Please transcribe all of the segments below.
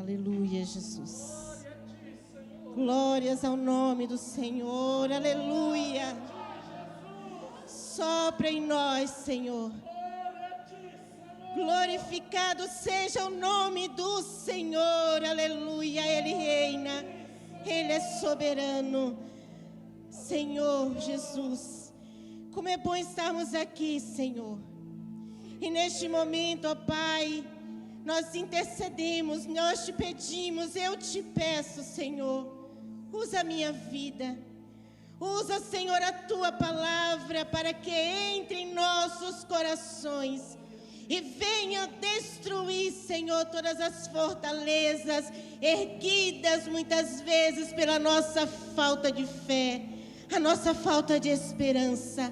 Aleluia, Jesus. Glórias ao nome do Senhor. Aleluia. Sopra em nós, Senhor. Glorificado seja o nome do Senhor. Aleluia. Ele reina. Ele é soberano. Senhor Jesus, como é bom estarmos aqui, Senhor. E neste momento, ó Pai, nós intercedemos, nós te pedimos, eu te peço, Senhor, usa a minha vida. Usa, Senhor, a Tua palavra para que entre em nossos corações e venha destruir, Senhor, todas as fortalezas erguidas muitas vezes pela nossa falta de fé, a nossa falta de esperança.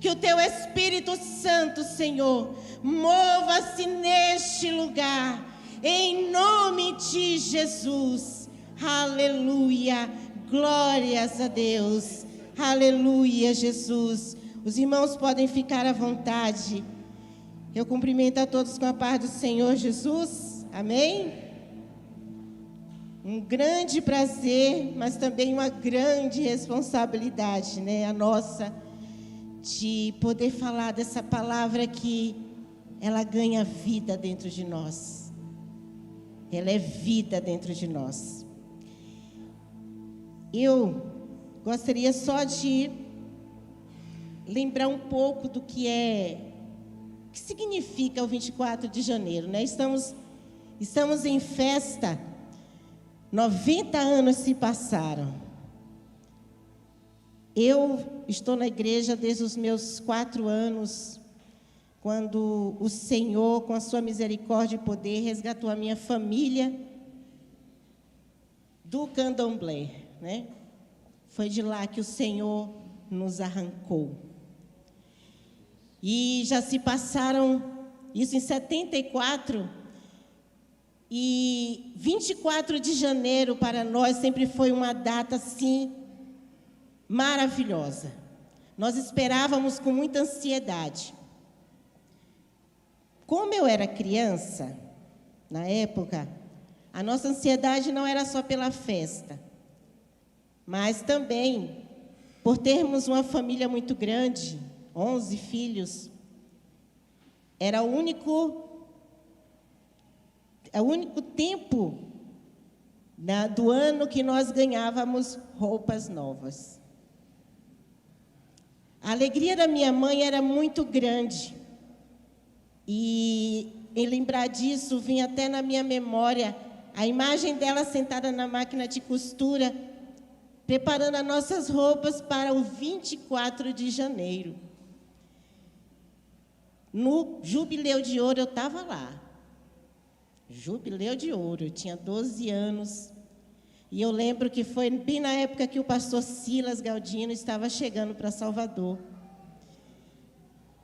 Que o Teu Espírito Santo, Senhor, mova-se neste lugar, em nome de Jesus. Aleluia, glórias a Deus. Aleluia, Jesus. Os irmãos podem ficar à vontade. Eu cumprimento a todos com a paz do Senhor Jesus. Amém? Um grande prazer, mas também uma grande responsabilidade, né? A nossa, de poder falar dessa palavra que ela ganha vida dentro de nós. Ela é vida dentro de nós. Eu gostaria só de lembrar um pouco do que significa o 24 de janeiro, né? Estamos em festa. 90 anos se passaram. Eu estou na igreja desde os meus 4 anos, quando o Senhor, com a sua misericórdia e poder, resgatou a minha família do candomblé, né? Foi de lá que o Senhor nos arrancou. E já se passaram, isso em 74, e 24 de janeiro para nós sempre foi uma data assim maravilhosa. Nós esperávamos com muita ansiedade. Como eu era criança, na época, a nossa ansiedade não era só pela festa, mas também por termos uma família muito grande, 11 filhos. Era o único tempo do ano que nós ganhávamos roupas novas. A alegria da minha mãe era muito grande. E em lembrar disso, vinha até na minha memória a imagem dela sentada na máquina de costura, preparando as nossas roupas para o 24 de janeiro. No Jubileu de Ouro, eu estava lá. Jubileu de Ouro, eu tinha 12 anos. E eu lembro que foi bem na época que o pastor Silas Galdino estava chegando para Salvador.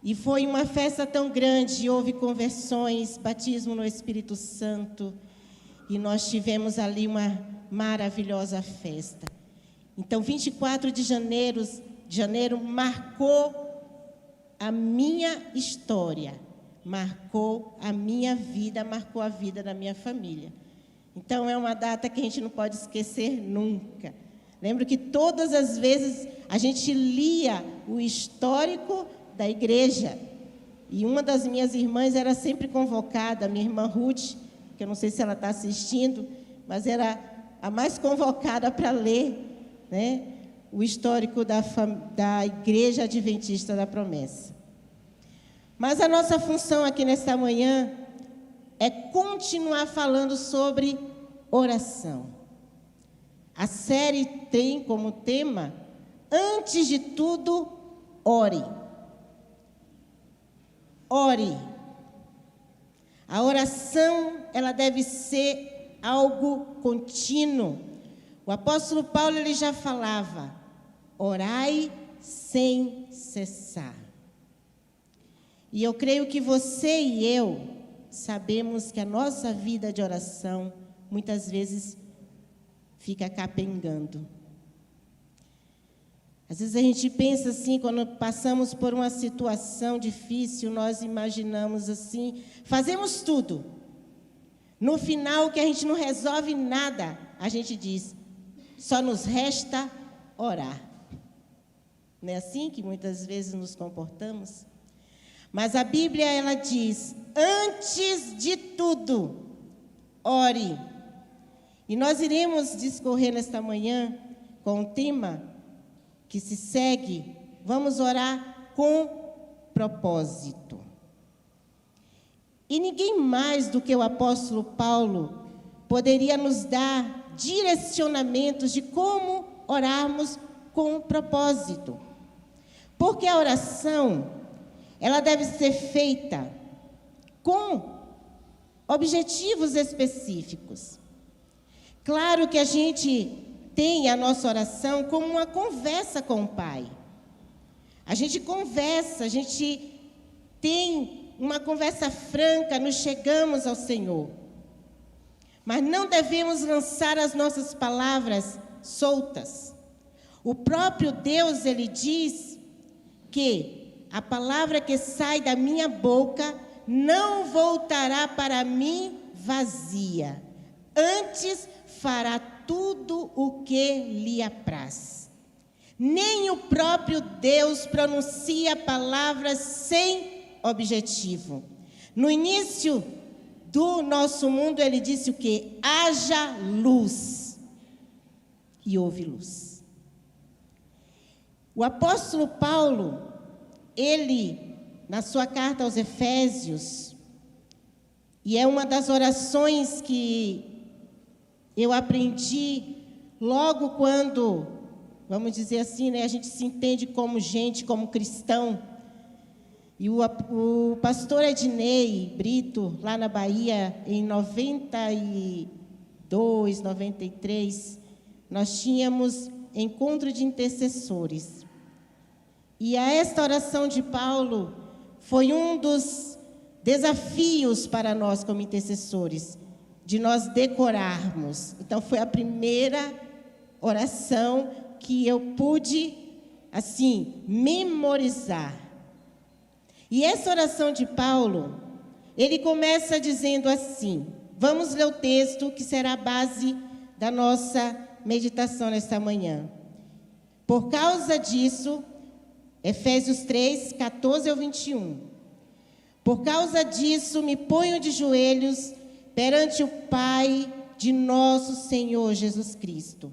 E foi uma festa tão grande, houve conversões, batismo no Espírito Santo. E nós tivemos ali uma maravilhosa festa. Então, 24 de janeiro marcou a minha história, marcou a minha vida, marcou a vida da minha família. Então, é uma data que a gente não pode esquecer nunca. Lembro que todas as vezes a gente lia o histórico da igreja. E uma das minhas irmãs era sempre convocada, a minha irmã Ruth, que eu não sei se ela está assistindo, mas era a mais convocada para ler, né, o histórico da Igreja Adventista da Promessa. Mas a nossa função aqui nesta manhã é continuar falando sobre oração. A série tem como tema, antes de tudo, ore. Ore. A oração, ela deve ser algo contínuo. O apóstolo Paulo, ele já falava, orai sem cessar. E eu creio que você e eu sabemos que a nossa vida de oração, muitas vezes, fica capengando. Às vezes a gente pensa assim, quando passamos por uma situação difícil, nós imaginamos assim, fazemos tudo No final, que a gente não resolve nada, a gente diz, só nos resta orar. Não é assim que muitas vezes nos comportamos? Mas a Bíblia, ela diz, antes de tudo, ore. E nós iremos discorrer nesta manhã com o tema que se segue, vamos orar com propósito. E ninguém mais do que o apóstolo Paulo poderia nos dar direcionamentos de como orarmos com propósito. Porque a oração, ela deve ser feita com objetivos específicos. Claro que a gente tem a nossa oração como uma conversa com o Pai. A gente conversa, a gente tem uma conversa franca, nos chegamos ao Senhor. Mas não devemos lançar as nossas palavras soltas. O próprio Deus, ele diz que a palavra que sai da minha boca não voltará para mim vazia. Antes fará tudo o que lhe apraz. Nem o próprio Deus pronuncia palavras sem objetivo. No início do nosso mundo, ele disse o quê? Haja luz. E houve luz. O apóstolo Paulo, ele, na sua carta aos Efésios, e é uma das orações que eu aprendi logo quando, vamos dizer assim, né, a gente se entende como gente, como cristão. E o pastor Ednei Brito, lá na Bahia, em 92, 93, nós tínhamos encontro de intercessores. E esta oração de Paulo foi um dos desafios para nós como intercessores, de nós decorarmos. Então, foi a primeira oração que eu pude, assim, memorizar. E essa oração de Paulo, ele começa dizendo assim, vamos ler o texto que será a base da nossa meditação nesta manhã. Por causa disso, Efésios 3, 14 ao 21. Por causa disso, me ponho de joelhos perante o Pai de nosso Senhor Jesus Cristo,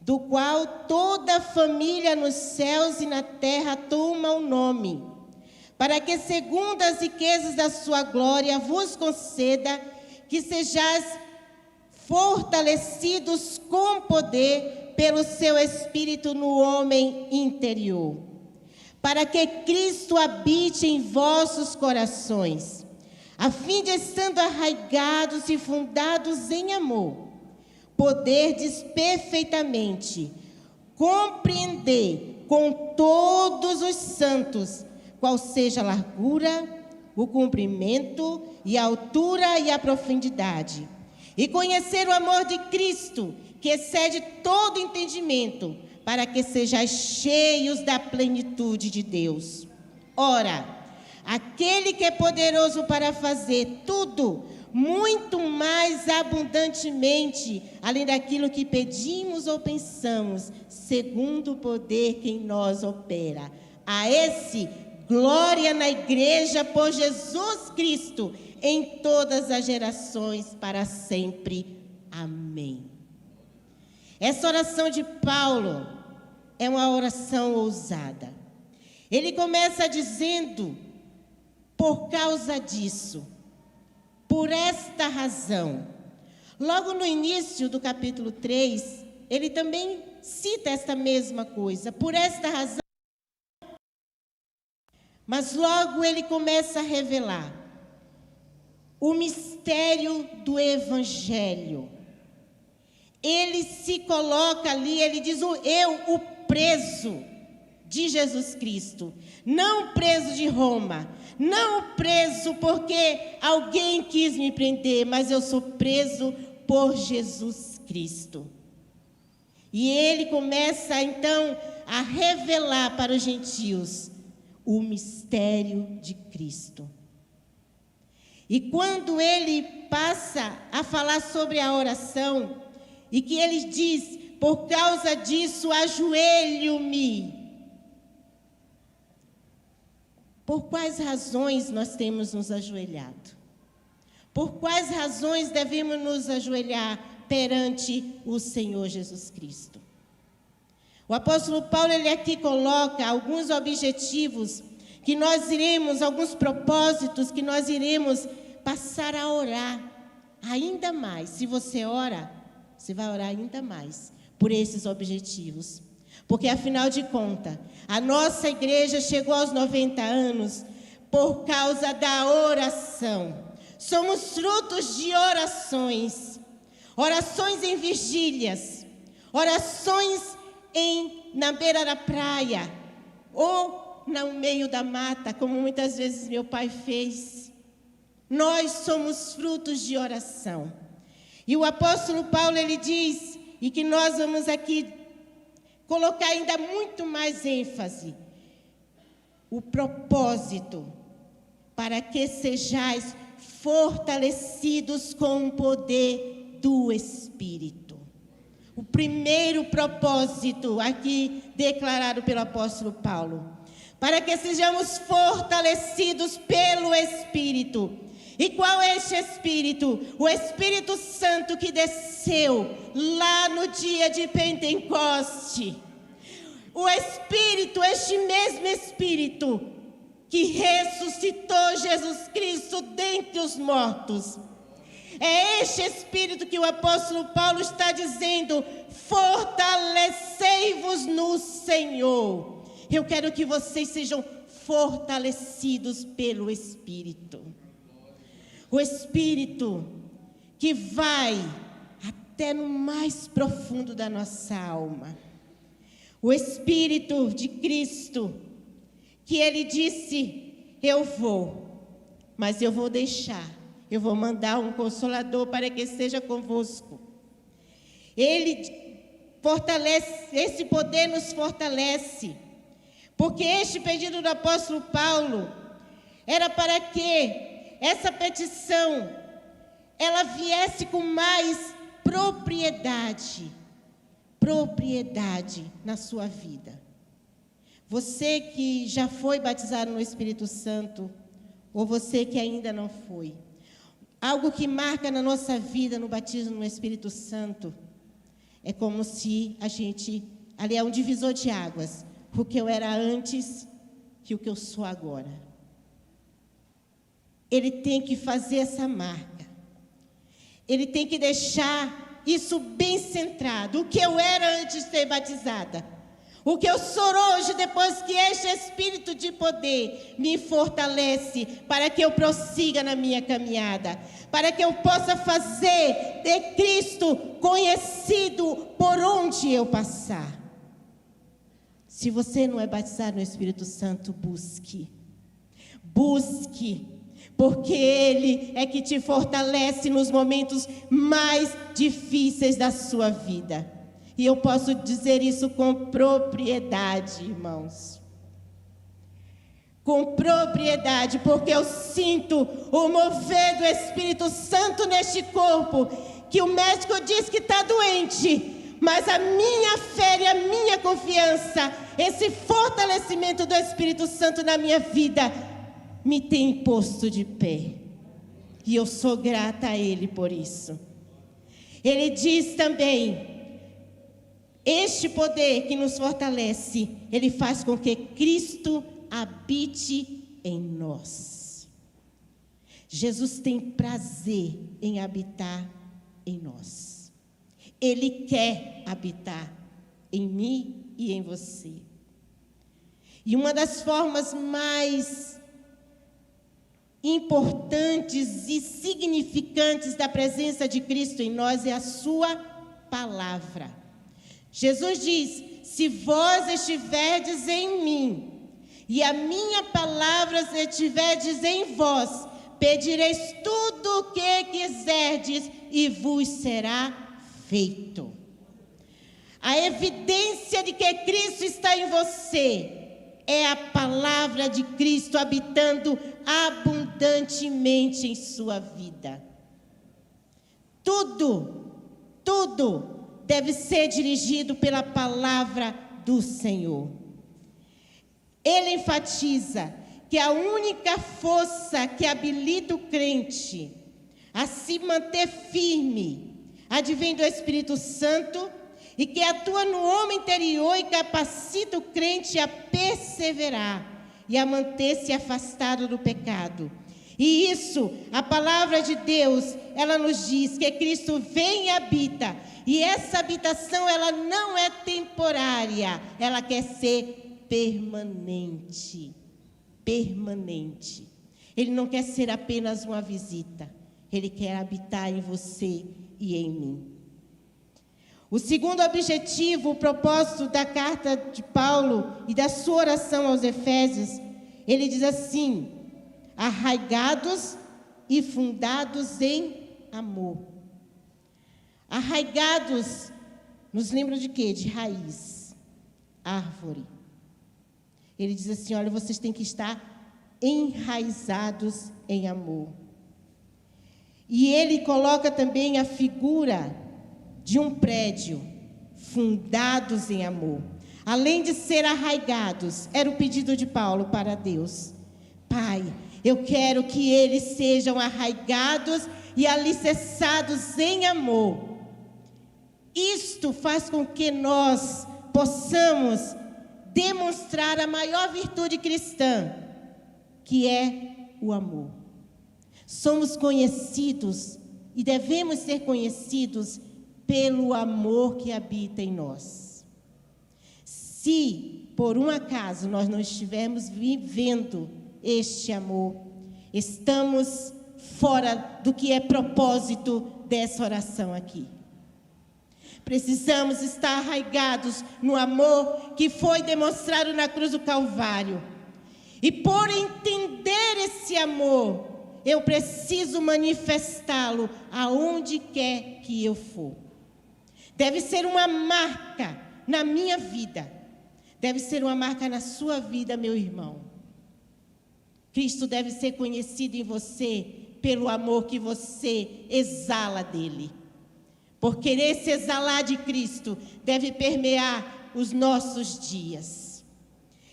do qual toda a família nos céus e na terra toma o nome, para que, segundo as riquezas da sua glória, vos conceda que sejais fortalecidos com poder pelo seu Espírito no homem interior, para que Cristo habite em vossos corações, a fim de, estando arraigados e fundados em amor, poderdes perfeitamente compreender com todos os santos qual seja a largura, o comprimento e a altura e a profundidade, e conhecer o amor de Cristo, que excede todo entendimento, para que sejais cheios da plenitude de Deus. Ora, aquele que é poderoso para fazer tudo, muito mais abundantemente, além daquilo que pedimos ou pensamos, segundo o poder que em nós opera. A esse, glória na igreja por Jesus Cristo, em todas as gerações, para sempre. Amém. Essa oração de Paulo é uma oração ousada. Ele começa dizendo, por causa disso, por esta razão. Logo no início do capítulo 3, ele também cita esta mesma coisa, por esta razão. Mas logo ele começa a revelar o mistério do Evangelho. Ele se coloca ali, ele diz, o preso de Jesus Cristo, não preso de Roma, não preso porque alguém quis me prender, mas eu sou preso por Jesus Cristo. E ele começa então a revelar para os gentios o mistério de Cristo. E quando ele passa a falar sobre a oração, e que ele diz, por causa disso, ajoelho-me. Por quais razões nós temos nos ajoelhado? Por quais razões devemos nos ajoelhar perante o Senhor Jesus Cristo? O apóstolo Paulo, ele aqui coloca alguns objetivos que nós iremos, alguns propósitos que nós iremos passar a orar ainda mais. Se você ora, você vai orar ainda mais por esses objetivos. Porque, afinal de contas, a nossa igreja chegou aos 90 anos por causa da oração. Somos frutos de orações. Orações em vigílias. Orações na beira da praia. Ou no meio da mata, como muitas vezes meu pai fez. Nós somos frutos de oração. E o apóstolo Paulo, ele diz, e que nós vamos aqui colocar ainda muito mais ênfase, o propósito, para que sejais fortalecidos com o poder do Espírito. O primeiro propósito aqui declarado pelo apóstolo Paulo, para que sejamos fortalecidos pelo Espírito. E qual é este Espírito? O Espírito Santo que desceu lá no dia de Pentecoste. O Espírito, este mesmo Espírito que ressuscitou Jesus Cristo dentre os mortos. É este Espírito que o apóstolo Paulo está dizendo, fortalecei-vos no Senhor. Eu quero que vocês sejam fortalecidos pelo Espírito. O Espírito que vai até no mais profundo da nossa alma. O Espírito de Cristo, que Ele disse, eu vou, mas eu vou deixar, eu vou mandar um Consolador para que esteja convosco. Ele fortalece, esse poder nos fortalece, porque este pedido do apóstolo Paulo era para que essa petição, ela viesse com mais propriedade na sua vida. Você que já foi batizado no Espírito Santo, ou você que ainda não foi, algo que marca na nossa vida no batismo no Espírito Santo, é como se a gente, ali é um divisor de águas, o que eu era antes e o que eu sou agora. Ele tem que fazer essa marca. Ele tem que deixar isso bem centrado. O que eu era antes de ser batizada. O que eu sou hoje, depois que este Espírito de poder me fortalece, para que eu prossiga na minha caminhada. Para que eu possa fazer de Cristo conhecido por onde eu passar. Se você não é batizado no Espírito Santo, busque. Busque. Porque Ele é que te fortalece nos momentos mais difíceis da sua vida. E eu posso dizer isso com propriedade, irmãos. Com propriedade, porque eu sinto o mover do Espírito Santo neste corpo, que o médico diz que está doente, mas a minha fé e a minha confiança, esse fortalecimento do Espírito Santo na minha vida, me tem posto de pé. E eu sou grata a Ele por isso. Ele diz também, este poder que nos fortalece, Ele faz com que Cristo habite em nós. Jesus tem prazer em habitar em nós. Ele quer habitar em mim e em você. E uma das formas mais importantes e significantes da presença de Cristo em nós é a sua palavra. Jesus diz, se vós estiverdes em mim, e a minha palavra estiverdes em vós, pedireis tudo o que quiserdes, e vos será feito. A evidência de que Cristo está em você é a palavra de Cristo habitando abundantemente em sua vida. Tudo deve ser dirigido pela palavra do Senhor. Ele enfatiza que a única força que habilita o crente a se manter firme advém do Espírito Santo e que atua no homem interior e capacita o crente a perseverar e a manter-se afastado do pecado. E isso, a palavra de Deus, ela nos diz que Cristo vem e habita. E essa habitação, ela não é temporária, ela quer ser permanente. Permanente. Ele não quer ser apenas uma visita. Ele quer habitar em você e em mim. O segundo objetivo, o propósito da carta de Paulo e da sua oração aos Efésios, ele diz assim: arraigados e fundados em amor. Arraigados nos lembra de quê? De raiz, árvore. Ele diz assim, olha, vocês têm que estar enraizados em amor. E ele coloca também a figura de um prédio, fundados em amor. Além de ser arraigados, era o pedido de Paulo para Deus. Pai, eu quero que eles sejam arraigados e alicerçados em amor. Isto faz com que nós possamos demonstrar a maior virtude cristã, que é o amor. Somos conhecidos e devemos ser conhecidos pelo amor que habita em nós. Se, por um acaso, nós não estivermos vivendo este amor, estamos fora do que é propósito dessa oração aqui. Precisamos estar arraigados no amor que foi demonstrado na cruz do Calvário. E por entender esse amor, eu preciso manifestá-lo aonde quer que eu for. Deve ser uma marca na minha vida. Deve ser uma marca na sua vida, meu irmão. Cristo deve ser conhecido em você pelo amor que você exala dele. Porque esse exalar de Cristo deve permear os nossos dias.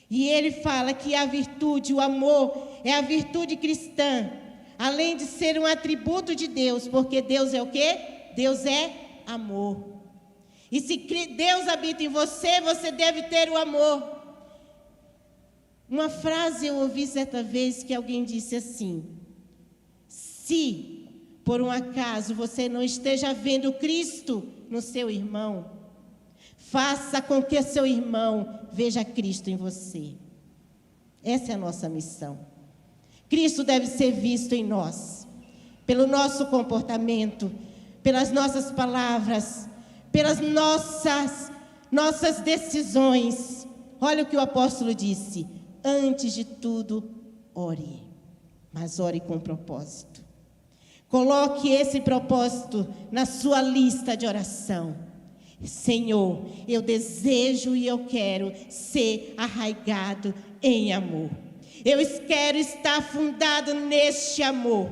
E ele fala que a virtude, o amor, é a virtude cristã, além de ser um atributo de Deus, porque Deus é o quê? Deus é amor. E se Deus habita em você, você deve ter o amor. Uma frase eu ouvi certa vez que alguém disse assim: se por um acaso você não esteja vendo Cristo no seu irmão, faça com que seu irmão veja Cristo em você. Essa é a nossa missão. Cristo deve ser visto em nós, pelo nosso comportamento, pelas nossas palavras, pelas nossas decisões. Olha o que o apóstolo disse: antes de tudo, ore, mas ore com propósito. Coloque esse propósito na sua lista de oração. Senhor, eu desejo e eu quero ser arraigado em amor. Eu quero estar fundado neste amor.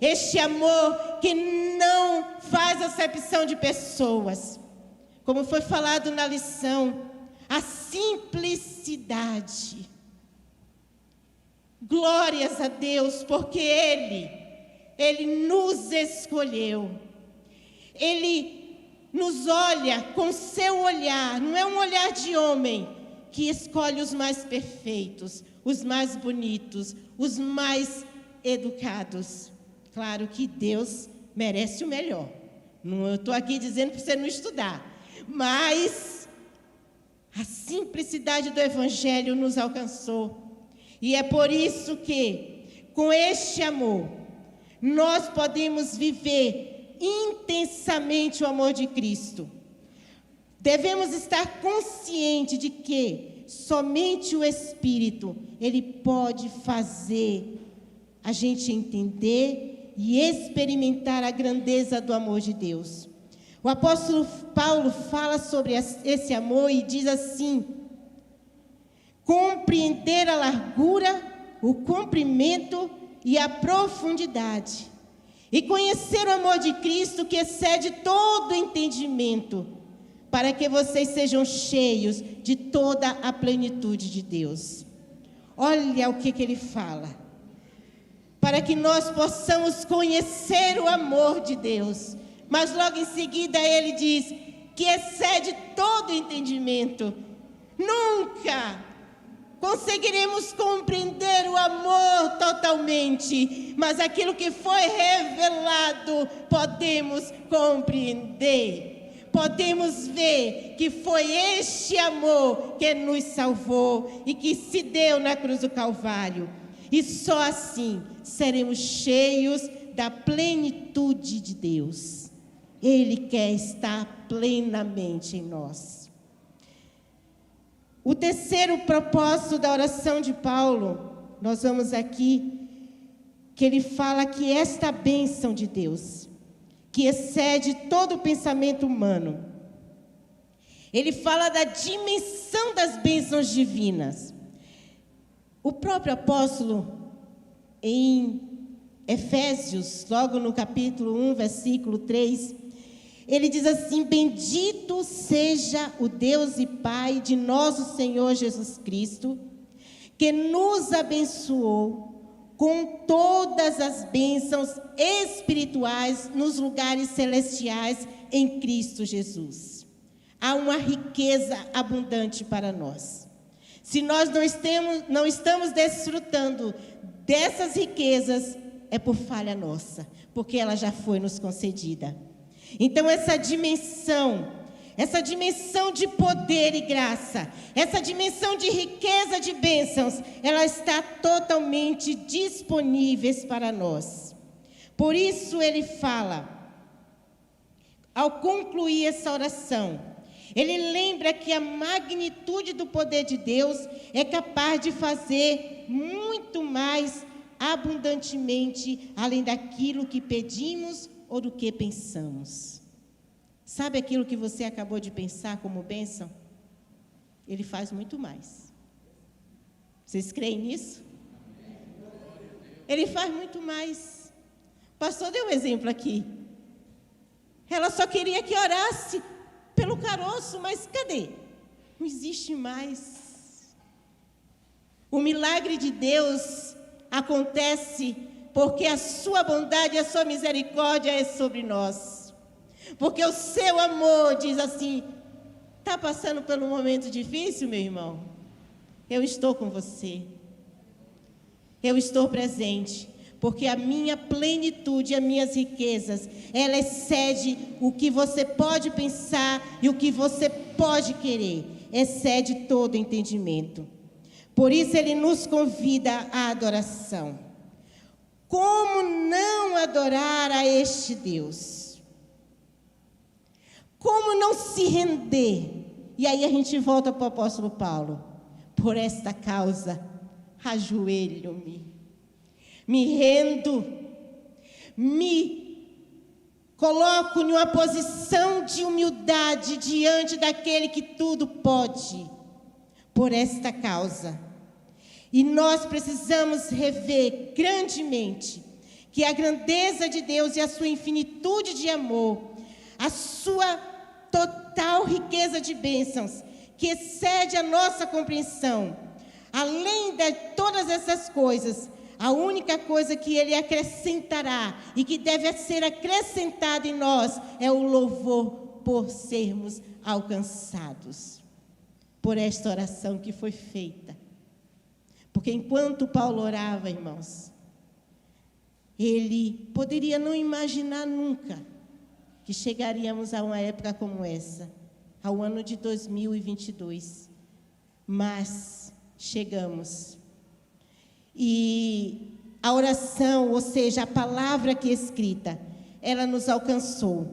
Este amor que não faz acepção de pessoas. Como foi falado na lição, a simplicidade. Glórias a Deus, porque Ele nos escolheu. Ele nos olha com seu olhar, não é um olhar de homem que escolhe os mais perfeitos, os mais bonitos, os mais educados. Claro que Deus merece o melhor. Não estou aqui dizendo para você não estudar, mas a simplicidade do Evangelho nos alcançou. E é por isso que, com este amor, nós podemos viver intensamente o amor de Cristo. Devemos estar conscientes de que somente o Espírito, ele pode fazer a gente entender e experimentar a grandeza do amor de Deus. O apóstolo Paulo fala sobre esse amor e diz assim: compreender a largura, o comprimento e a profundidade, e conhecer o amor de Cristo que excede todo entendimento, para que vocês sejam cheios de toda a plenitude de Deus. Olha o que ele fala. Para que nós possamos conhecer o amor de Deus. Mas logo em seguida ele diz que excede todo entendimento. Nunca conseguiremos compreender o amor totalmente, mas aquilo que foi revelado podemos compreender. Podemos ver que foi este amor que nos salvou e que se deu na cruz do Calvário. E só assim seremos cheios da plenitude de Deus. Ele quer estar plenamente em nós. O terceiro propósito da oração de Paulo, nós vamos aqui, que ele fala que esta bênção de Deus, que excede todo o pensamento humano, ele fala da dimensão das bênçãos divinas. O próprio apóstolo, em Efésios, logo no capítulo 1, versículo 3, ele diz assim: bendito seja o Deus e Pai de nosso Senhor Jesus Cristo, que nos abençoou com todas as bênçãos espirituais nos lugares celestiais em Cristo Jesus. Há uma riqueza abundante para nós. Se nós não estamos desfrutando dessas riquezas, é por falha nossa, porque ela já foi nos concedida. Então essa dimensão de poder e graça, essa dimensão de riqueza de bênçãos, ela está totalmente disponíveis para nós. Por isso ele fala, ao concluir essa oração, ele lembra que a magnitude do poder de Deus é capaz de fazer muito mais abundantemente, além daquilo que pedimos ou do que pensamos. Sabe aquilo que você acabou de pensar como bênção? Ele faz muito mais. Vocês creem nisso? Ele faz muito mais. O pastor deu um exemplo aqui. Ela só queria que orasse pelo caroço, mas cadê? Não existe mais. O milagre de Deus acontece porque a sua bondade e a sua misericórdia é sobre nós. Porque o seu amor diz assim: está passando por um momento difícil, meu irmão? Eu estou com você. Eu estou presente. Porque a minha plenitude, as minhas riquezas, ela excede o que você pode pensar e o que você pode querer. Excede todo entendimento. Por isso ele nos convida à adoração. Como não adorar a este Deus? Como não se render? E aí a gente volta para o apóstolo Paulo. Por esta causa, ajoelho-me. Me rendo, me coloco em uma posição de humildade diante daquele que tudo pode, por esta causa. E nós precisamos rever grandemente que a grandeza de Deus e a sua infinitude de amor, a sua total riqueza de bênçãos, que excede a nossa compreensão, além de todas essas coisas, a única coisa que Ele acrescentará e que deve ser acrescentada em nós é o louvor por sermos alcançados por esta oração que foi feita. Porque enquanto Paulo orava, irmãos, ele poderia não imaginar nunca que chegaríamos a uma época como essa, ao ano de 2022. Mas chegamos. E a oração, ou seja, a palavra que é escrita, ela nos alcançou.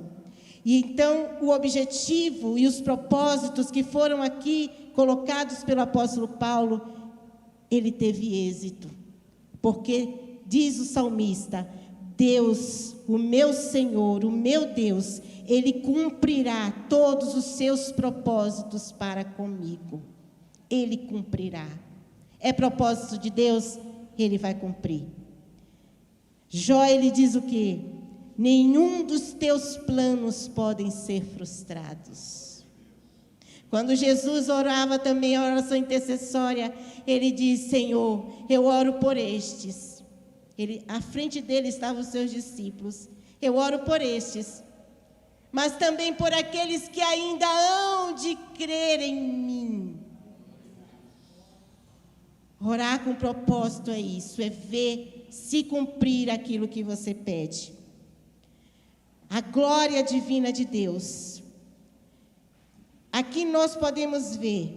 E então o objetivo e os propósitos que foram aqui colocados pelo apóstolo Paulo, ele teve êxito. Porque diz o salmista: Deus, o meu Senhor, o meu Deus, Ele cumprirá todos os seus propósitos para comigo. Ele cumprirá. É propósito de Deus, Ele vai cumprir. Jó, ele diz o quê? Nenhum dos teus planos podem ser frustrados. Quando Jesus orava também a oração intercessória, ele diz: Senhor, eu oro por estes. À frente dele estavam os seus discípulos. Eu oro por estes, mas também por aqueles que ainda hão de crer em mim. Orar com propósito é isso, é ver se cumprir aquilo que você pede. A glória divina de Deus. Aqui nós podemos ver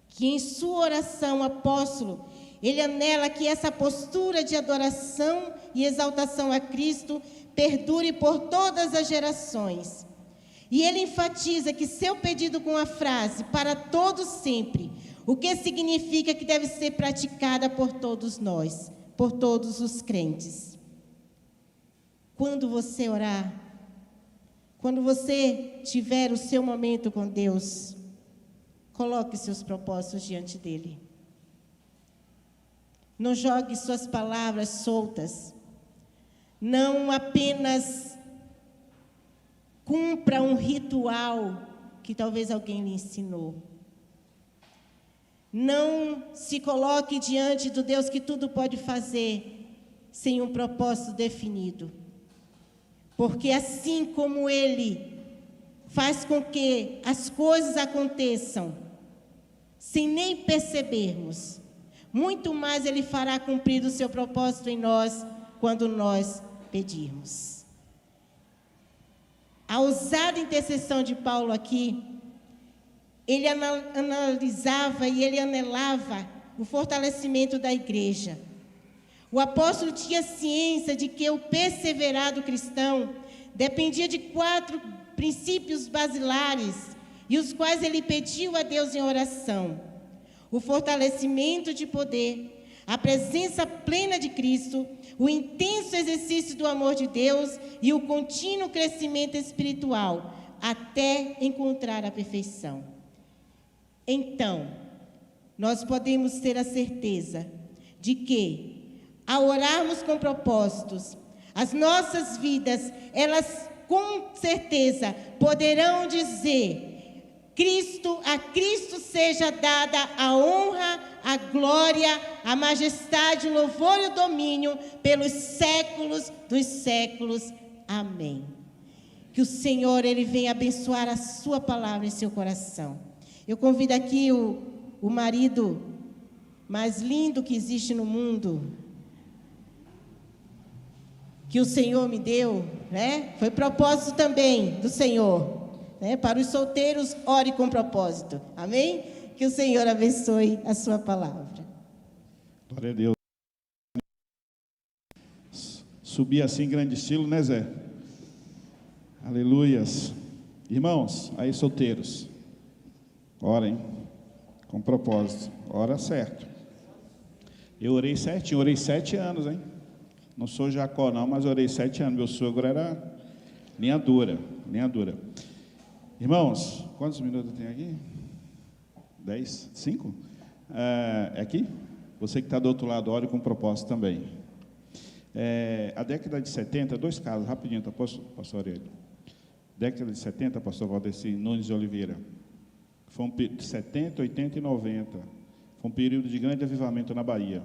que em sua oração, o apóstolo, ele anela que essa postura de adoração e exaltação a Cristo perdure por todas as gerações. E ele enfatiza que seu pedido com a frase, para todos sempre, o que significa que deve ser praticada por todos nós, por todos os crentes. Quando você orar, quando você tiver o seu momento com Deus, coloque seus propósitos diante dele. Não jogue suas palavras soltas. Não apenas cumpra um ritual que talvez alguém lhe ensinou. Não se coloque diante do Deus que tudo pode fazer sem um propósito definido. Porque assim como Ele faz com que as coisas aconteçam sem nem percebermos, muito mais Ele fará cumprir o seu propósito em nós quando nós pedirmos. A ousada intercessão de Paulo aqui, ele analisava e ele anelava o fortalecimento da igreja. O apóstolo tinha ciência de que o perseverar do cristão dependia de 4 princípios basilares, e os quais ele pediu a Deus em oração: o fortalecimento de poder, a presença plena de Cristo, o intenso exercício do amor de Deus e o contínuo crescimento espiritual, até encontrar a perfeição. Então, nós podemos ter a certeza de que, ao orarmos com propósitos, as nossas vidas, elas com certeza poderão dizer: a Cristo seja dada a honra, a glória, a majestade, o louvor e o domínio pelos séculos dos séculos. Amém. Que o Senhor, Ele venha abençoar a sua palavra em seu coração. Eu convido aqui o marido mais lindo que existe no mundo, que o Senhor me deu, né? Foi propósito também do Senhor, né? Para os solteiros, ore com propósito. Amém? Que o Senhor abençoe a sua palavra. Glória a Deus. Subir assim em grande estilo, né, Zé? Aleluias. Irmãos, aí solteiros, orem com propósito. Ora certo. Eu orei certinho, orei 7 anos, hein? Não sou Jacó não, mas orei 7 anos. Meu sogro era linha dura, linha dura. Irmãos, quantos minutos eu tenho aqui? 10? 5? É aqui? Você que está do outro lado, ore com propósito também. A década de 70, 2 casos, rapidinho, tá, pastor Aurélio? Década de 70, pastor Valdeci Nunes de Oliveira. Foi de 70, 80 e 90. Foi um período de grande avivamento na Bahia.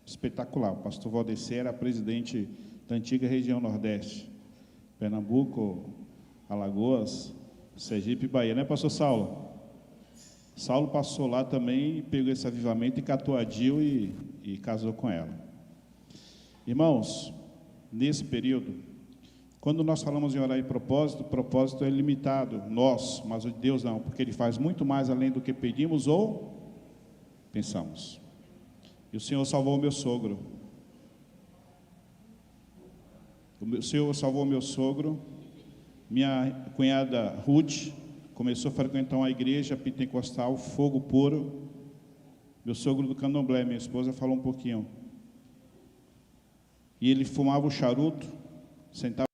Espetacular. O pastor Valdeci era presidente da antiga região Nordeste. Pernambuco, Alagoas, Sergipe e Bahia. Não é, pastor Saulo? Saulo passou lá também, pegou esse avivamento e catou a Dil e casou com ela. Irmãos, nesse período, quando nós falamos em orar em propósito, o propósito é limitado, nosso, mas o de Deus não, porque Ele faz muito mais além do que pedimos ou pensamos. E o Senhor salvou o meu sogro. O Senhor salvou o meu sogro. Minha cunhada Ruth começou a frequentar uma igreja pentecostal, fogo puro. Meu sogro do Candomblé, minha esposa, falou um pouquinho. E ele fumava o charuto, sentava.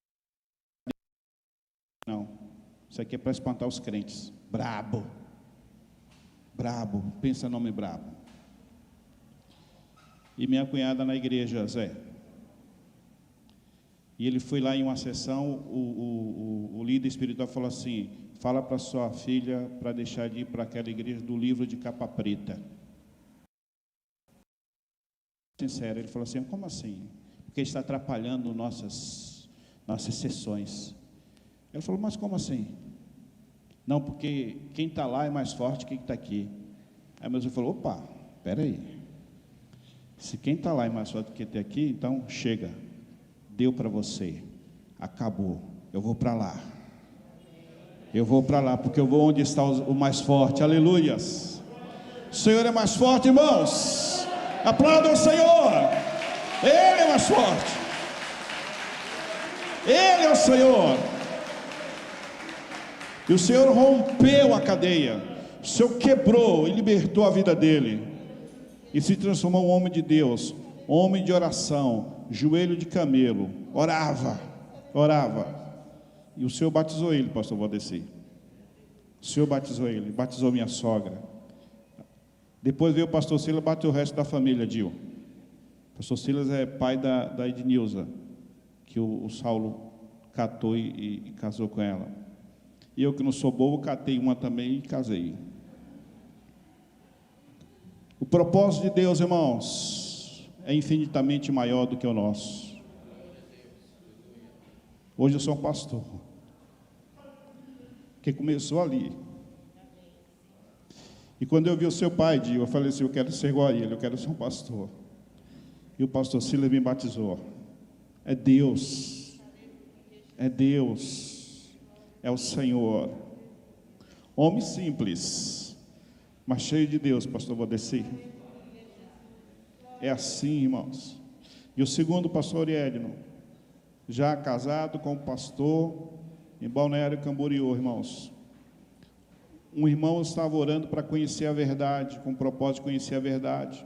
Não, isso aqui é para espantar os crentes. Brabo. Brabo, pensa nome brabo. E minha cunhada na igreja, Zé, E ele foi lá em uma sessão, o líder espiritual falou assim: fala para sua filha para deixar de ir para aquela igreja do livro de capa preta. Sincero, ele falou assim: como assim? Porque está atrapalhando nossas sessões. Ele falou: mas como assim? Não, porque quem está lá é mais forte que quem está aqui. Aí meu irmão falou: opa, espera aí. Se quem está lá é mais forte que quem está aqui, então chega. Deu para você. Acabou. Eu vou para lá. Eu vou para lá, porque eu vou onde está o mais forte. Aleluias. O Senhor é mais forte, irmãos. Aplaudam o Senhor. Ele é mais forte. Ele é o Senhor. E o Senhor rompeu a cadeia. O Senhor quebrou e libertou a vida dele. E se transformou um homem de Deus, homem de oração, joelho de camelo, orava. E o Senhor batizou ele, pastor Valdeci. O Senhor batizou ele, batizou minha sogra. Depois veio o pastor Silas, bateu o resto da família, Dil. O pastor Silas é pai da Ednilza, que o Saulo catou e casou com ela. E eu, que não sou bobo, catei uma também e casei. O propósito de Deus, irmãos, é infinitamente maior do que o nosso. Hoje eu sou um pastor, que começou ali. E quando eu vi o seu pai, eu falei assim: eu quero ser igual a ele, eu quero ser um pastor. E o pastor Silas me batizou. É Deus, é o Senhor. Homem simples, mas cheio de Deus, pastor Valdeci. É assim, irmãos. E o segundo, pastor Edno, já casado com o pastor em Balneário Camboriú, irmãos. Um irmão estava orando para conhecer a verdade, com o propósito de conhecer a verdade.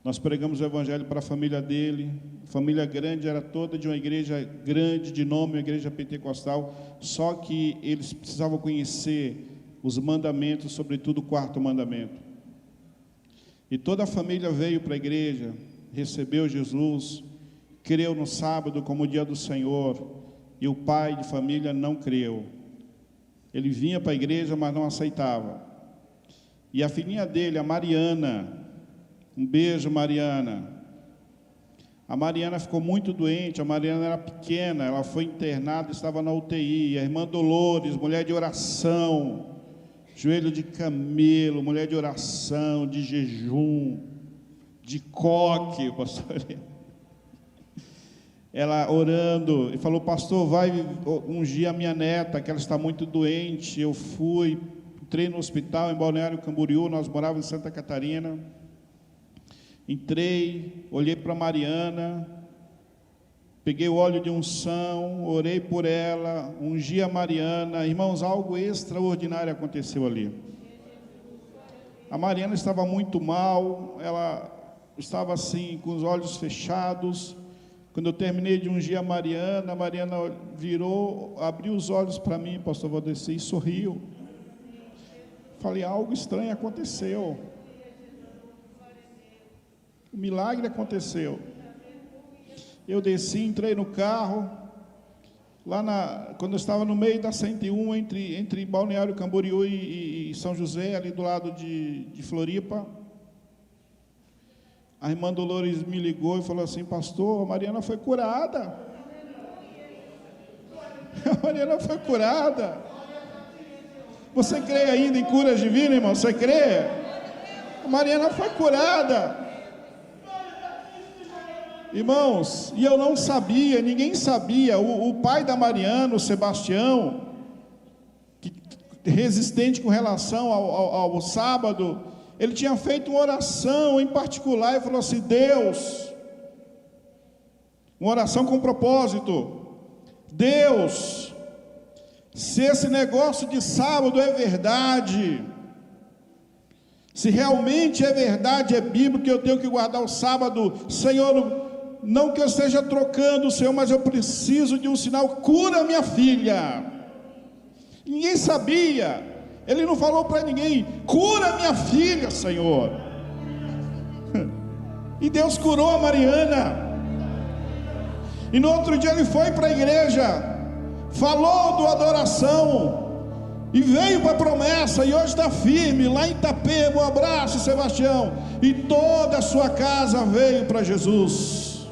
Nós pregamos o evangelho para a família dele. Família grande, era toda de uma igreja grande de nome, uma igreja pentecostal. Só que eles precisavam conhecer os mandamentos, sobretudo o quarto mandamento. E toda a família veio para a igreja, recebeu Jesus, creu no sábado como o dia do Senhor. E o pai de família não creu. Ele vinha para a igreja, mas não aceitava. E a filhinha dele, a Mariana, um beijo, Mariana. A Mariana ficou muito doente, a Mariana era pequena, ela foi internada, estava na UTI. A irmã Dolores, mulher de oração, joelho de camelo, mulher de oração, de jejum, de coque, pastor. Ela orando, e falou: pastor, vai ungir a minha neta, que ela está muito doente. Eu fui, entrei no hospital em Balneário Camboriú, nós morávamos em Santa Catarina. Entrei, olhei para Mariana, peguei o óleo de unção, orei por ela, ungi a Mariana. Irmãos, algo extraordinário aconteceu ali. A Mariana estava muito mal, ela estava assim, com os olhos fechados. Quando eu terminei de ungir a Mariana virou, abriu os olhos para mim, pastor Valdeci, e sorriu. Falei: algo estranho aconteceu. O milagre aconteceu. Eu desci, entrei no carro, quando eu estava no meio da 101, entre Balneário Camboriú e São José, ali do lado de Floripa. A irmã Dolores me ligou e falou assim: pastor, a Mariana foi curada. A Mariana foi curada. Você crê ainda em cura divina, irmão? Você crê? A Mariana foi curada. Irmãos, e eu não sabia, ninguém sabia. O pai da Mariana, o Sebastião, resistente com relação ao sábado, ele tinha feito uma oração em particular e falou assim: Deus, uma oração com propósito, Deus, se esse negócio de sábado é verdade, se realmente é verdade, é bíblico que eu tenho que guardar o sábado, Senhor, não que eu esteja trocando, Senhor, mas eu preciso de um sinal, cura minha filha. Ninguém sabia, ele não falou para ninguém: cura minha filha, Senhor. E Deus curou a Mariana. E no outro dia ele foi para a igreja, falou do adoração e veio para a promessa, e hoje está firme lá em Itapema. Um abraço, Sebastião. E toda a sua casa veio para Jesus.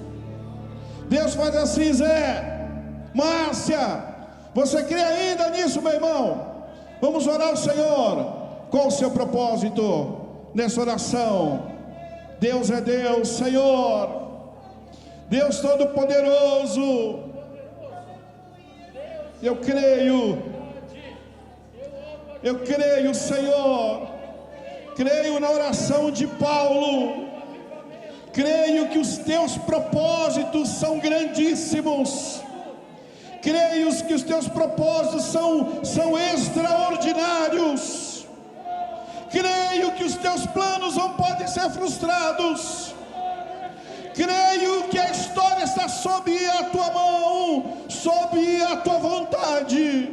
Deus faz assim, Zé, Márcia, você crê ainda nisso, meu irmão? Vamos orar ao Senhor. Qual o seu propósito nessa oração? Deus é Deus, Senhor, Deus Todo-Poderoso. Eu creio, Senhor, creio na oração de Paulo, creio que os teus propósitos são grandíssimos, creio que os teus propósitos são extraordinários, creio que os teus planos não podem ser frustrados, creio que a história está sob a tua mão, sob a tua vontade,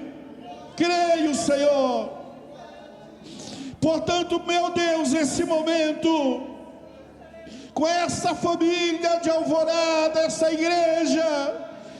creio, Senhor. Portanto, meu Deus, nesse momento, com essa família de Alvorada, essa igreja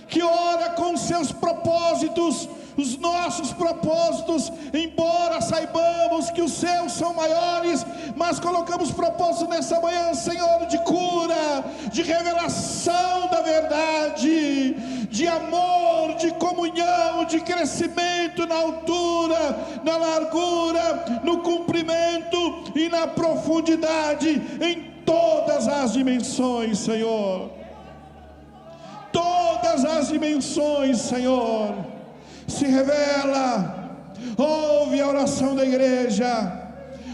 que ora com seus propósitos, os nossos propósitos, embora saibamos que os seus são maiores, mas colocamos propósito nessa manhã, Senhor, de cura, de revelação da verdade, de amor, de comunhão, de crescimento na altura, na largura, no comprimento e na profundidade, em todas as dimensões, Senhor. Todas as dimensões, Senhor. Se revela. Ouve a oração da igreja.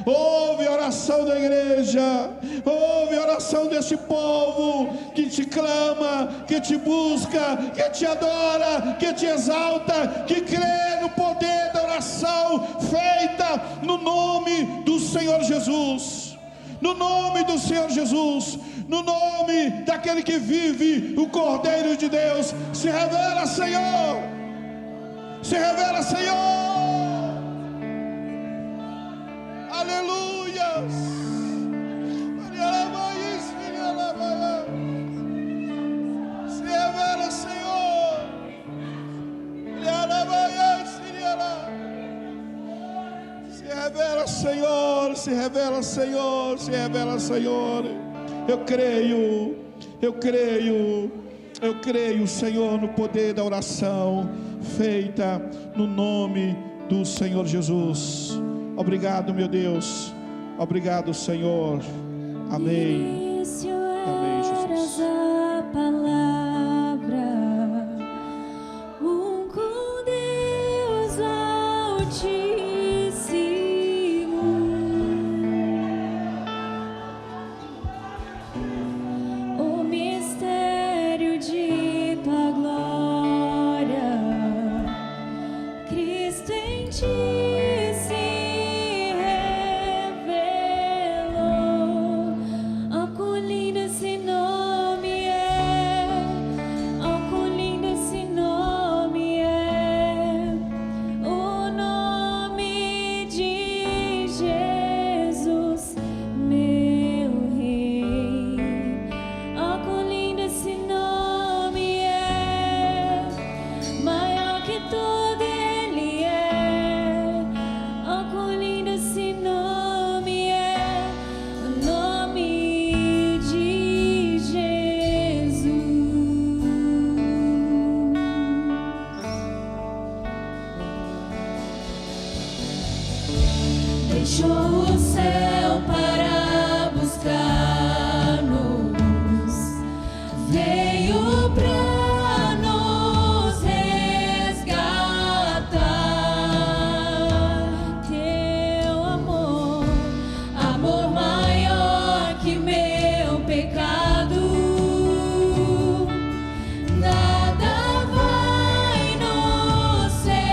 Ouve a oração da igreja. Ouve a oração desse povo que te clama, que te busca, que te adora, que te exalta, que crê no poder da oração feita no nome do Senhor Jesus. No nome do Senhor Jesus, no nome daquele que vive, o Cordeiro de Deus. Se revela, Senhor. Se revela, Senhor. Aleluia. Se revela, Senhor. Se revela, Senhor. Se revela, Senhor. Se revela, Senhor. Eu creio, Senhor, no poder da oração feita no nome do Senhor Jesus. Obrigado, meu Deus. Obrigado, Senhor. Amém. Amém, Jesus. A palavra, com Deus Altíssimo, o mistério de tua glória, Cristo em ti se revelou. Oh, quão lindo esse nome é, oh, quão lindo esse nome é, o nome de Jesus, meu Rei. Oh, quão lindo esse nome é, maior que tudo ele é. Oh, quão lindo esse nome é, o nome de Jesus. Deixou o céu para buscar-nos, veio pra nos resgatar. Teu amor, amor maior que meu pecado, nada vai nos separar.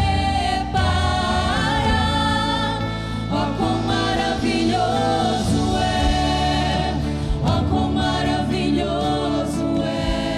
Ó, quão maravilhoso é, ó, quão maravilhoso é.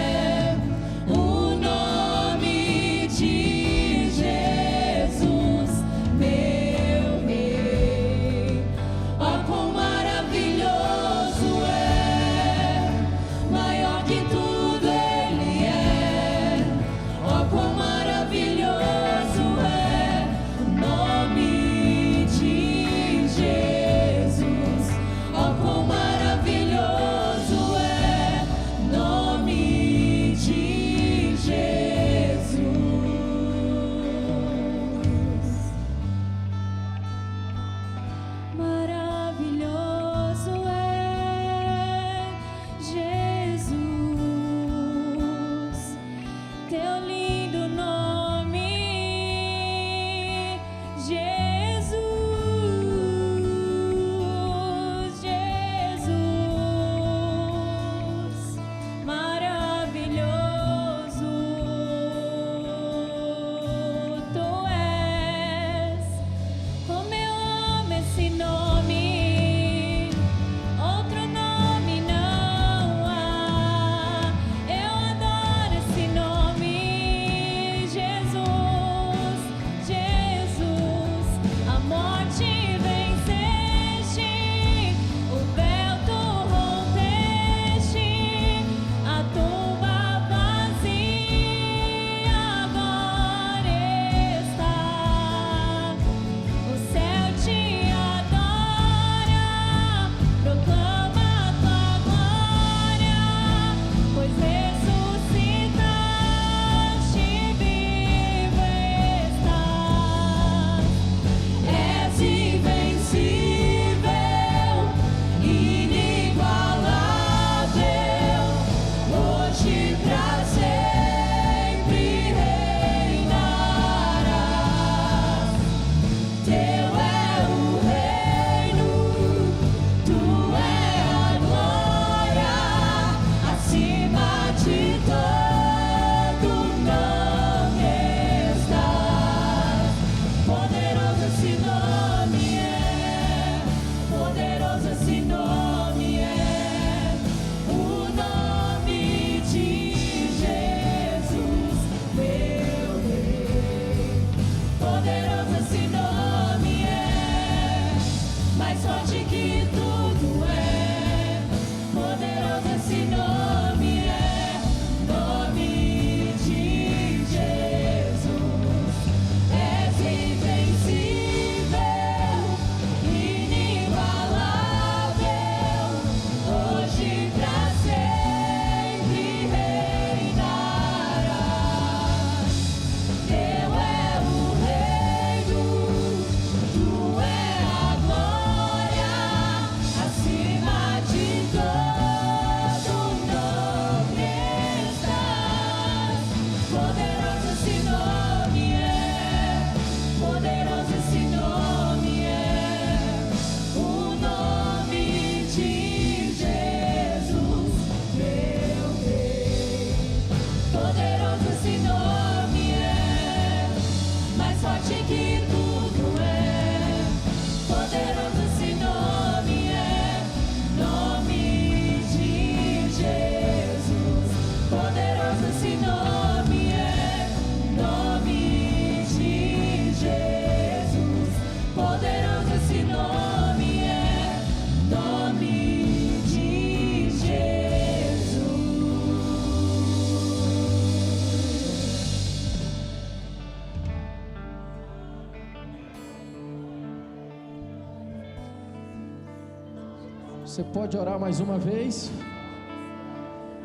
Você pode orar mais uma vez?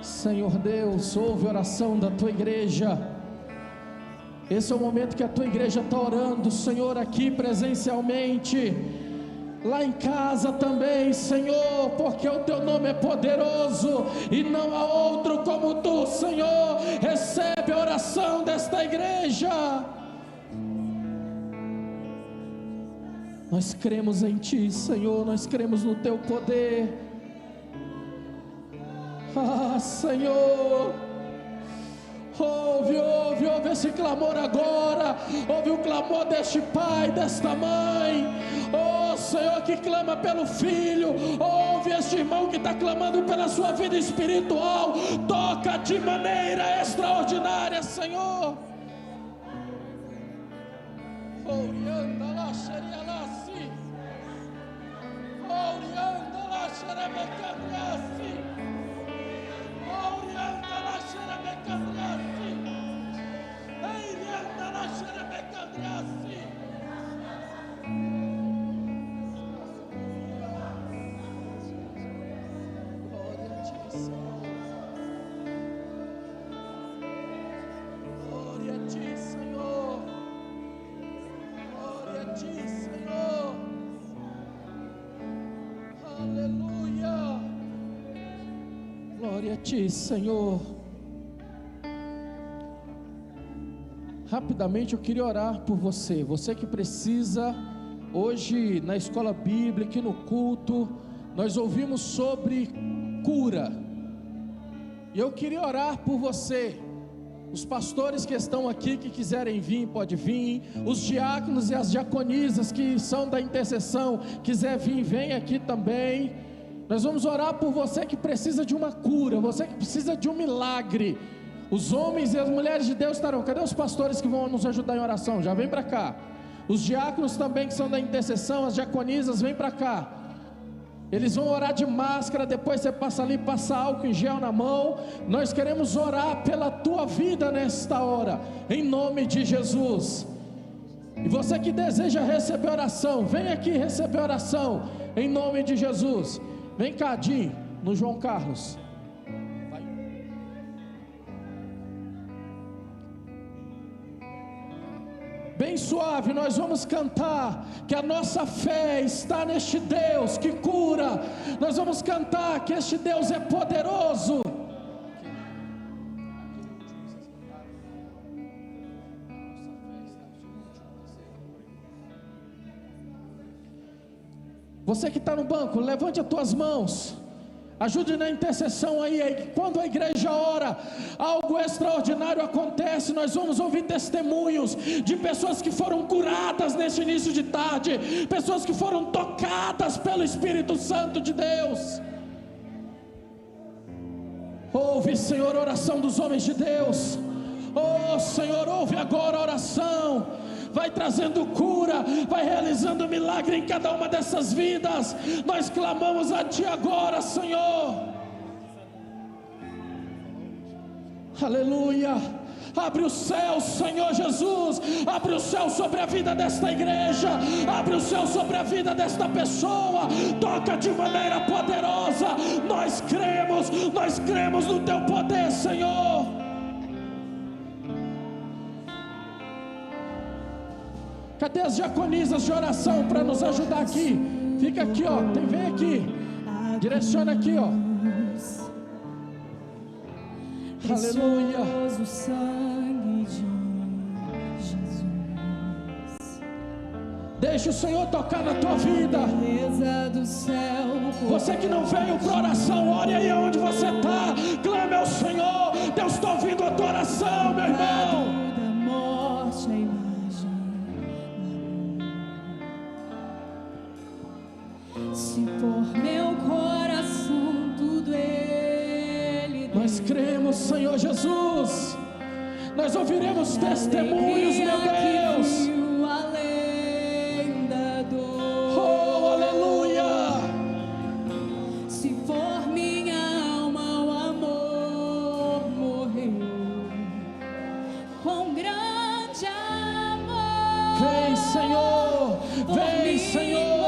Senhor Deus, ouve a oração da tua igreja. Esse é o momento que a tua igreja está orando, Senhor, aqui presencialmente, lá em casa também, Senhor, porque o teu nome é poderoso e não há outro como tu, Senhor. Recebe a oração desta igreja. Nós cremos em ti, Senhor, nós cremos no teu poder. Senhor, ouve esse clamor agora. Ouve o clamor deste pai, desta mãe. Oh Senhor, que clama pelo filho. Ouve este irmão que está clamando pela sua vida espiritual. Toca de maneira extraordinária, Senhor. Orianda lá, xerialassi. Orianda lá, xerebecabriassi. Orianda lá, xerebecabriassi. Eirianda lá, xerebecabriassi. Glória a ti, Senhor. Glória a ti, Senhor. Glória a ti, Senhor. Aleluia. Glória a ti, Senhor. Rapidamente eu queria orar por você. Você que precisa, hoje na escola bíblica e no culto, nós ouvimos sobre cura. E eu queria orar por você. Os pastores que estão aqui, que quiserem vir, pode vir. Os diáconos e as diaconisas que são da intercessão, quiser vir, vem aqui também. Nós vamos orar por você que precisa de uma cura, você que precisa de um milagre. Os homens e as mulheres de Deus estarão. Cadê os pastores que vão nos ajudar em oração? Já vem para cá. Os diáconos também que são da intercessão, as diaconisas, vem para cá. Eles vão orar de máscara, depois você passa ali, passa álcool em gel na mão. Nós queremos orar pela tua vida nesta hora, em nome de Jesus. E você que deseja receber oração, vem aqui receber oração, em nome de Jesus. Vem cá, Di, no João Carlos. Vai. Bem suave, nós vamos cantar que a nossa fé está neste Deus que cura. Nós vamos cantar que este Deus é poderoso. Você que está no banco, levante as tuas mãos, ajude na intercessão aí. Quando a igreja ora, algo extraordinário acontece. Nós vamos ouvir testemunhos de pessoas que foram curadas nesse início de tarde, pessoas que foram tocadas pelo Espírito Santo de Deus. Ouve, Senhor, a oração dos homens de Deus. Oh Senhor, ouve agora a oração. Vai trazendo cura, vai realizando milagre em cada uma dessas vidas. Nós clamamos a Ti agora, Senhor. Aleluia. Abre o céu, Senhor Jesus. Abre o céu sobre a vida desta igreja. Abre o céu sobre a vida desta pessoa. Toca de maneira poderosa. Nós cremos no Teu poder, Senhor. Cadê as diaconisas de oração para nos ajudar aqui? Fica aqui, ó. Vem aqui. Direciona aqui, ó. Aleluia. Deixa o Senhor tocar na tua vida. Você que não veio para oração, ore aí onde você está. Clame ao Senhor. Deus está ouvindo a tua oração, meu irmão. Se por meu coração tudo Ele deu. Nós cremos, Senhor Jesus. Nós ouviremos testemunhos, meu Deus. Além da dor. Oh, aleluia. Se por minha alma o amor morreu, com grande amor. Vem, Senhor. Vem, Senhor.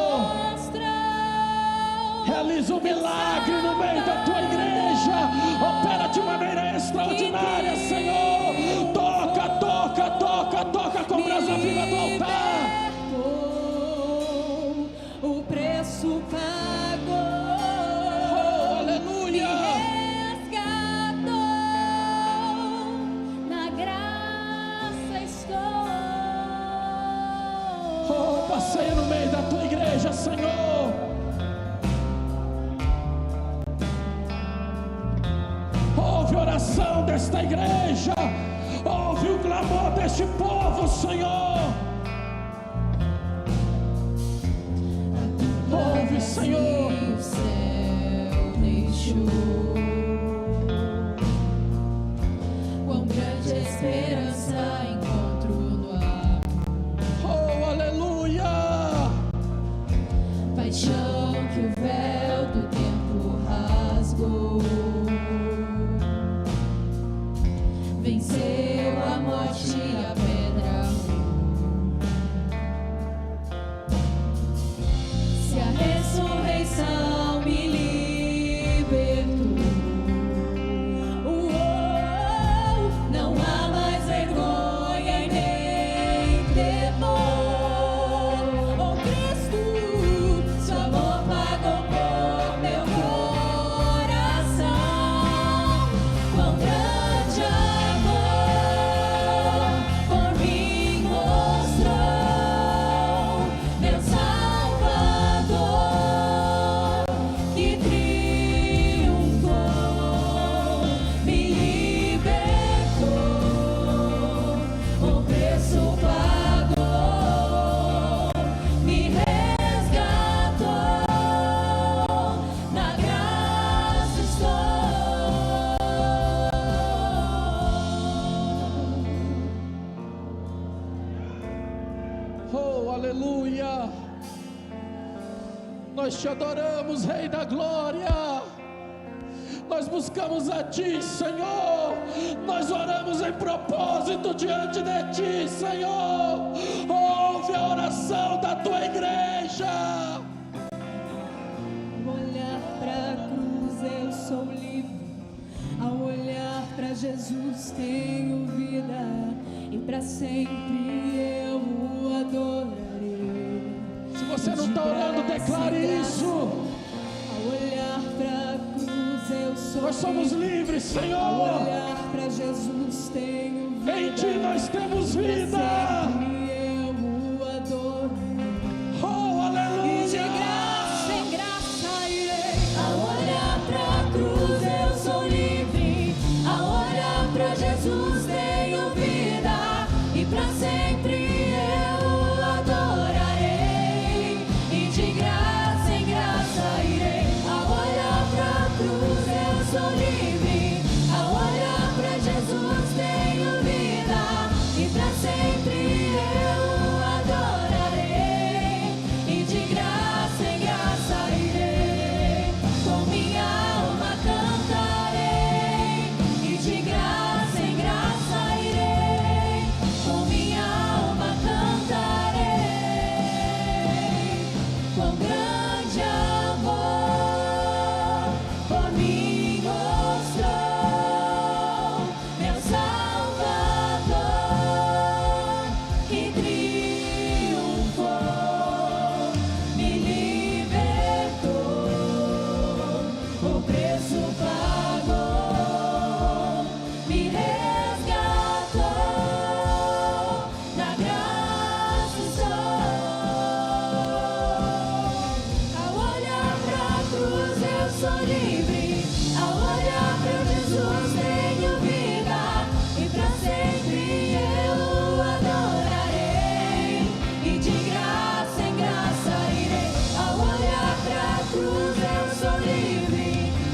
Realiza um milagre no meio da tua igreja. Opera de maneira extraordinária, Senhor. Toca, toca, toca, toca com brasa viva do altar. O preço pagou. Oh, aleluia. Resgatou. Na graça estou. Oh, passeia no meio da tua igreja, Senhor. Ouve a oração desta igreja. Ouve o clamor deste povo, Senhor. Ouve, Senhor. O céu deixou. Quão grande esperança encontro no ar. Oh, aleluia. Paixão que o véu do tempo rasgou. Venceu a morte e a pedra. Se a ressurreição me libertou, não há mais vergonha e nem temor. Oh Cristo, seu amor pagou por meu coração. Quão grande amor por mim mostrou, meu Salvador, que triunfou, me libertou, o preço pagou, me resgatou, na graça estou. Oh, aleluia. Nós te adoramos, Rei da Glória. Nós buscamos a Ti, Senhor. Nós oramos em propósito diante de Ti, Senhor. Ouve a oração da Tua igreja. Ao olhar pra cruz eu sou livre. Ao olhar pra Jesus tenho vida. E pra sempre eu o adorarei. Se você não está orando, declare isso. Ao olhar pra cruz eu sou Nós somos livre. livres, Ao Senhor. olhar pra Jesus tenho vida. Em Ti nós temos Pra vida. sempre eu o adorarei. Oh, E de aleluia. graça em graça irei. Ao olhar pra cruz eu sou livre. Ao olhar pra Jesus tenho vida. E pra sempre eu o adorarei. E de graça em graça irei. Ao olhar pra cruz eu sou livre. Ao olhar pra Jesus tenho vida. E pra sempre eu o adorarei. E de graça em graça irei. Com minha alma cantarei. E de graça em graça irei. Com minha alma cantarei. Com grande amor por mim mostrou, meu Salvador, que triunfou, me libertou, o preço pagou, me resgatou, na graça estou. Ao olhar pra cruz eu sou livre. Ao olhar pra Jesus tenho vida. E pra sempre eu o adorarei. E de graça em graça irei. Ao olhar pra cruz eu sou livre.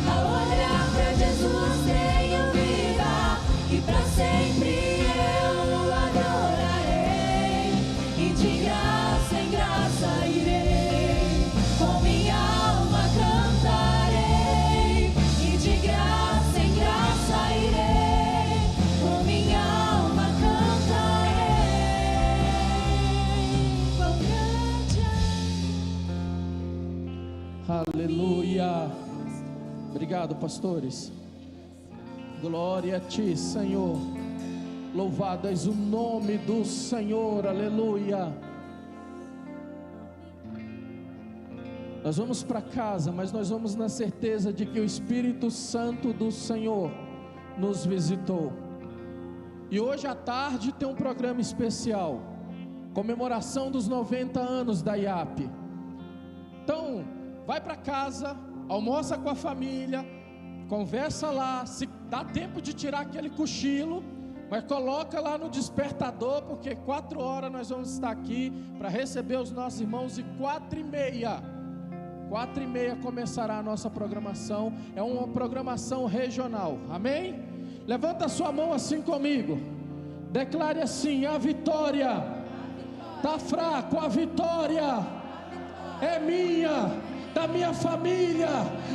Ao olhar pra Jesus tenho vida. E pra sempre eu o adorarei. E de graça em graça irei. Com minha alma cantarei. E de graça em graça irei. Com minha alma cantarei. Quão grande Aleluia. Aleluia. Obrigado, pastores. Glória a ti, Senhor. Louvado és o nome do Senhor. Aleluia. Nós vamos para casa, mas nós vamos na certeza de que o Espírito Santo do Senhor nos visitou. E hoje à tarde tem um programa especial, comemoração dos 90 anos da IAP. Então, vai para casa, almoça com a família, conversa lá, se dá tempo de tirar aquele cochilo, mas coloca lá no despertador, porque 4 horas nós vamos estar aqui para receber os nossos irmãos, e 4h30 começará a nossa programação. É uma programação regional, amém? Levanta a sua mão assim comigo, declare assim: a vitória, está fraco, a vitória é minha, da minha família,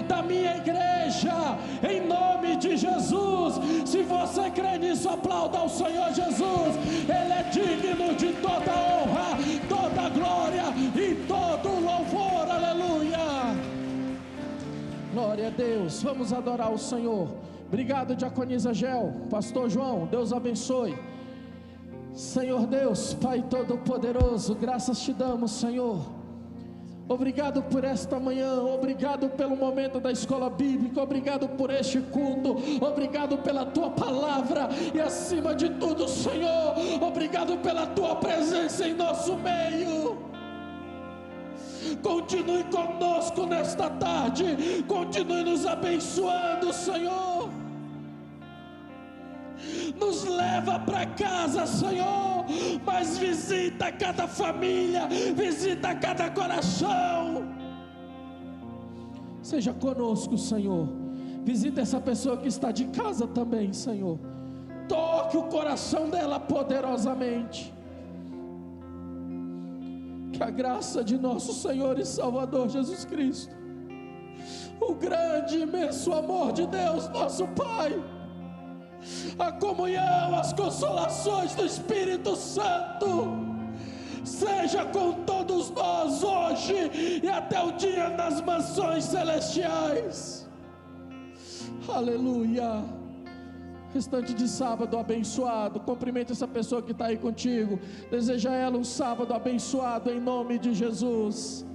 da minha igreja, em nome de Jesus. Se você crê nisso, aplauda ao Senhor Jesus. Ele é digno de toda honra, toda glória e todo louvor. Aleluia. Glória a Deus. Vamos adorar o Senhor. Obrigado, diaconisa Gel, pastor João, Deus abençoe. Senhor Deus, Pai Todo-Poderoso, graças te damos, Senhor. Obrigado por esta manhã, obrigado pelo momento da escola bíblica, obrigado por este culto, obrigado pela tua palavra e, acima de tudo, Senhor, obrigado pela tua presença em nosso meio. Continue conosco nesta tarde, continue nos abençoando, Senhor. Nos leva para casa, Senhor, mas visita cada família, visita cada coração. Seja conosco, Senhor. Visita essa pessoa que está de casa também, Senhor. Toque o coração dela poderosamente. Que a graça de nosso Senhor e Salvador Jesus Cristo, o grande e imenso amor de Deus, nosso Pai, a comunhão, as consolações do Espírito Santo, seja com todos nós hoje e até o dia das mansões celestiais. Aleluia. Restante de sábado abençoado. Cumprimente essa pessoa que está aí contigo. Deseja a ela um sábado abençoado em nome de Jesus.